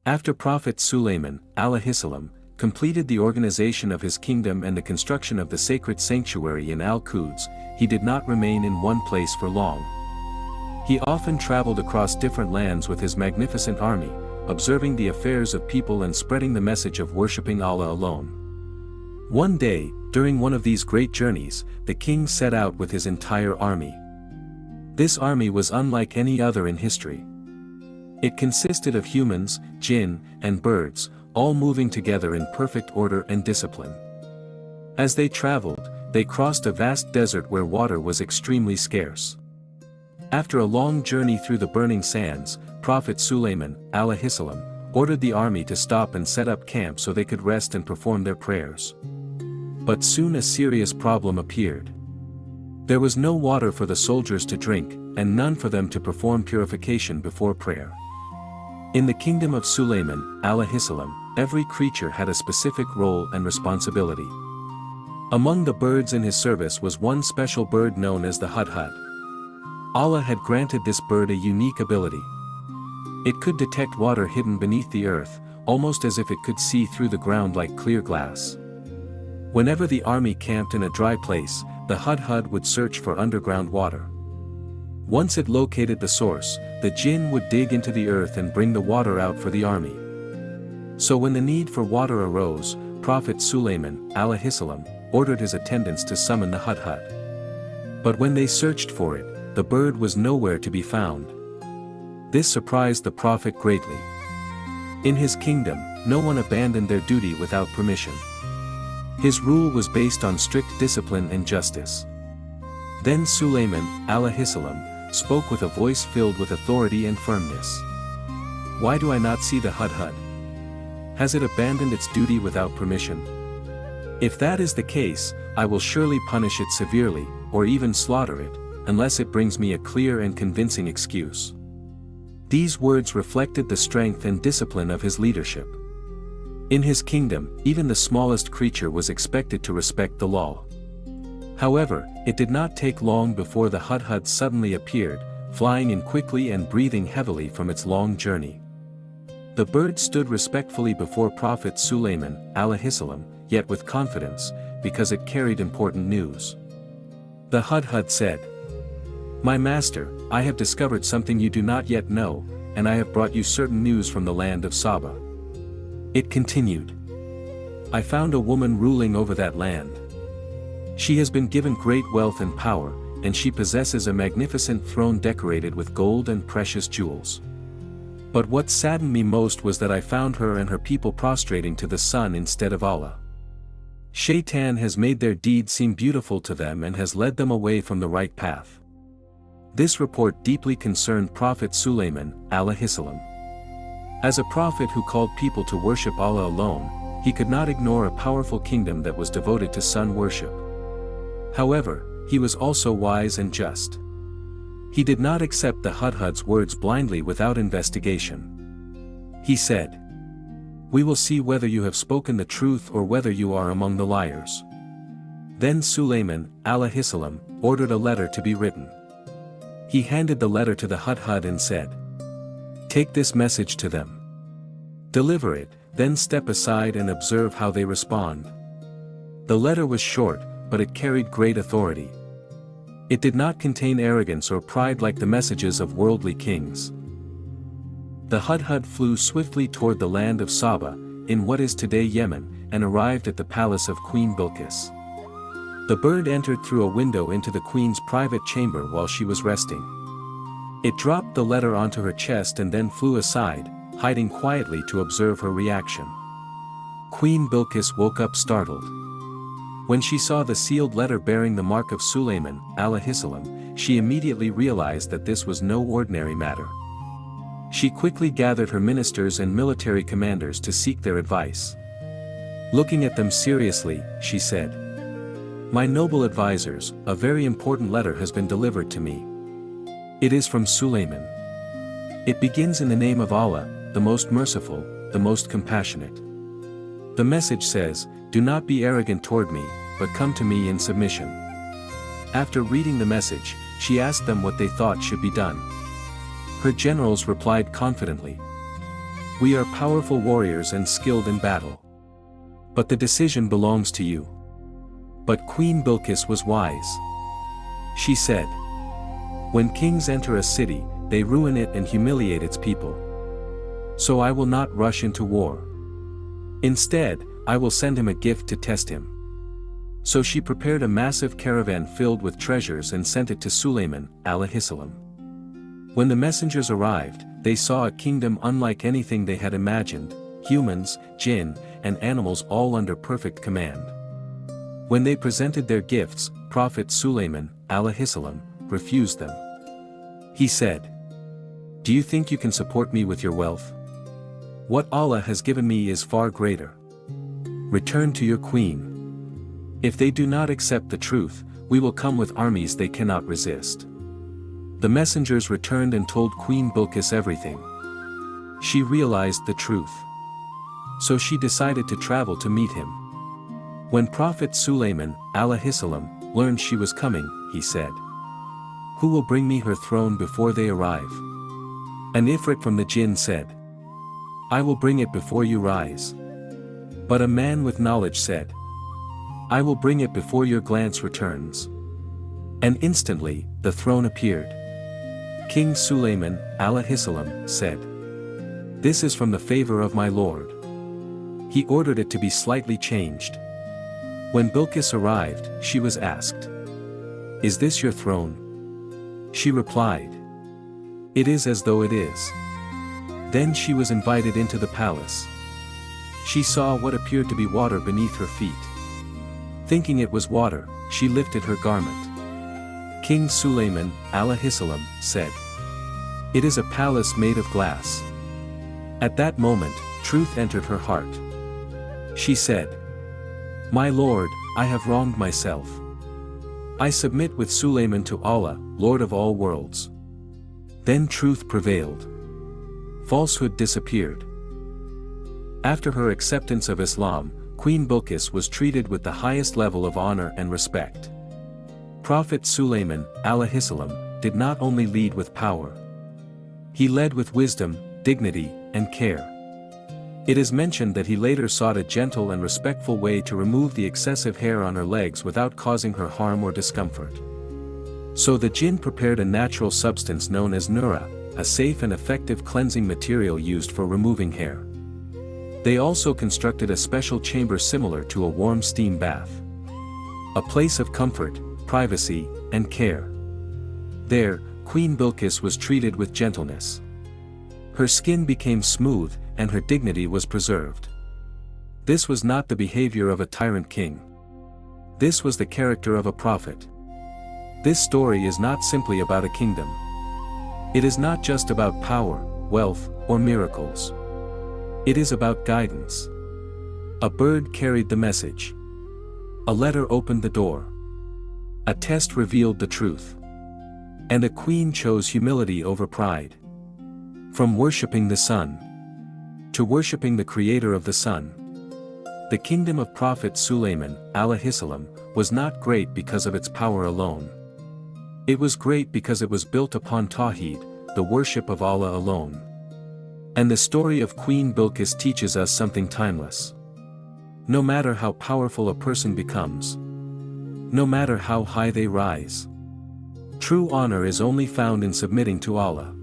After Prophet Sulaiman, alayhissalam, completed the organization of his kingdom and the construction of the sacred sanctuary in Al-Quds, he did not remain in one place for long. He often traveled across different lands with his magnificent army, observing the affairs of people and spreading the message of worshipping Allah alone. One day, during one of these great journeys, the king set out with his entire army. This army was unlike any other in history. It consisted of humans, jinn, and birds, all moving together in perfect order and discipline. As they traveled, they crossed a vast desert where water was extremely scarce. After a long journey through the burning sands, Prophet Sulaiman, alayhissalam, ordered the army to stop and set up camp so they could rest and perform their prayers. But soon a serious problem appeared. There was no water for the soldiers to drink, and none for them to perform purification before prayer. In the kingdom of Sulaiman, alayhissalam, every creature had a specific role and responsibility. Among the birds in his service was one special bird known as the hudhud. Allah had granted this bird a unique ability. It could detect water hidden beneath the earth, almost as if it could see through the ground like clear glass. Whenever the army camped in a dry place, the hudhud would search for underground water. Once it located the source, the jinn would dig into the earth and bring the water out for the army. So when the need for water arose, Prophet Sulaiman, alayhissalam, ordered his attendants to summon the hudhud. But when they searched for it, the bird was nowhere to be found. This surprised the Prophet greatly. In his kingdom, no one abandoned their duty without permission. His rule was based on strict discipline and justice. Then Sulaiman, alayhissalam, spoke with a voice filled with authority and firmness. Why do I not see the hudhud? Has it abandoned its duty without permission? If that is the case, I will surely punish it severely, or even slaughter it, unless it brings me a clear and convincing excuse. These words reflected the strength and discipline of his leadership. In his kingdom, even the smallest creature was expected to respect the law. However, it did not take long before the hudhud suddenly appeared, flying in quickly and breathing heavily from its long journey. The bird stood respectfully before Prophet Sulaiman, alayhissalam, yet with confidence, because it carried important news. The hudhud said, "My master, I have discovered something you do not yet know, and I have brought you certain news from the land of Saba." It continued, "I found a woman ruling over that land. She has been given great wealth and power, and she possesses a magnificent throne decorated with gold and precious jewels. But what saddened me most was that I found her and her people prostrating to the sun instead of Allah. Shaitan has made their deeds seem beautiful to them and has led them away from the right path." This report deeply concerned Prophet Sulaiman, alayhissalam. As a prophet who called people to worship Allah alone, he could not ignore a powerful kingdom that was devoted to sun worship. However, he was also wise and just. He did not accept the hudhud's words blindly without investigation. He said, "We will see whether you have spoken the truth or whether you are among the liars." Then Sulaiman, alayhissalam, ordered a letter to be written. He handed the letter to the hudhud and said, "Take this message to them. Deliver it, then step aside and observe how they respond." The letter was short, but it carried great authority. It did not contain arrogance or pride like the messages of worldly kings. The hudhud flew swiftly toward the land of Saba, in what is today Yemen, and arrived at the palace of Queen Bilqis. The bird entered through a window into the queen's private chamber while she was resting. It dropped the letter onto her chest and then flew aside, hiding quietly to observe her reaction. Queen Bilqis woke up startled. When she saw the sealed letter bearing the mark of Sulaiman, alayhissalam, she immediately realized that this was no ordinary matter. She quickly gathered her ministers and military commanders to seek their advice. Looking at them seriously, she said, "My noble advisors, a very important letter has been delivered to me. It is from Sulaiman. It begins in the name of Allah, the most merciful, the most compassionate. The message says, 'Do not be arrogant toward me, but come to me in submission.'" After reading the message, she asked them what they thought should be done. Her generals replied confidently, We are powerful warriors and skilled in battle. But the decision belongs to you." But Queen Bilqis was wise. She said, "When kings enter a city, they ruin it and humiliate its people. So I will not rush into war. Instead, I will send him a gift to test him." So she prepared a massive caravan filled with treasures and sent it to Sulaiman, alayhissalam. When the messengers arrived, they saw a kingdom unlike anything they had imagined: humans, jinn, and animals all under perfect command. When they presented their gifts, Prophet Sulaiman, alayhissalam, refused them. He said, "Do you think you can support me with your wealth? What Allah has given me is far greater. Return to your queen. If they do not accept the truth, we will come with armies they cannot resist." The messengers returned and told Queen Bilqis everything. She realized the truth. So she decided to travel to meet him. When Prophet Sulaiman, alayhissalam, learned she was coming, he said, "Who will bring me her throne before they arrive?" An Ifrit from the jinn said, "I will bring it before you rise." But a man with knowledge said, "I will bring it before your glance returns." And instantly, the throne appeared. King Sulaiman, alayhissalam, said, "This is from the favor of my Lord." He ordered it to be slightly changed. When Bilqis arrived, she was asked, "Is this your throne?" She replied, "It is as though it is." Then she was invited into the palace. She saw what appeared to be water beneath her feet. Thinking it was water, she lifted her garment. King Sulaiman, alayhissalam, said, "It is a palace made of glass." At that moment, truth entered her heart. She said, "My Lord, I have wronged myself. I submit with Sulaiman to Allah, Lord of all worlds." Then truth prevailed. Falsehood disappeared. After her acceptance of Islam, Queen Bilqis was treated with the highest level of honor and respect. Prophet Sulaiman, alayhissalam, did not only lead with power. He led with wisdom, dignity, and care. It is mentioned that he later sought a gentle and respectful way to remove the excessive hair on her legs without causing her harm or discomfort. So the jinn prepared a natural substance known as nura, a safe and effective cleansing material used for removing hair. They also constructed a special chamber similar to a warm steam bath. A place of comfort, privacy, and care. There, Queen Bilqis was treated with gentleness. Her skin became smooth, and her dignity was preserved. This was not the behavior of a tyrant king. This was the character of a prophet. This story is not simply about a kingdom. It is not just about power, wealth, or miracles. It is about guidance. A bird carried the message. A letter opened the door. A test revealed the truth. And a queen chose humility over pride. From worshipping the sun to worshipping the creator of the sun. The kingdom of Prophet Sulaiman, alayhissalam, was not great because of its power alone. It was great because it was built upon Tawheed, the worship of Allah alone. And the story of Queen Bilqis teaches us something timeless. No matter how powerful a person becomes, no matter how high they rise, true honor is only found in submitting to Allah.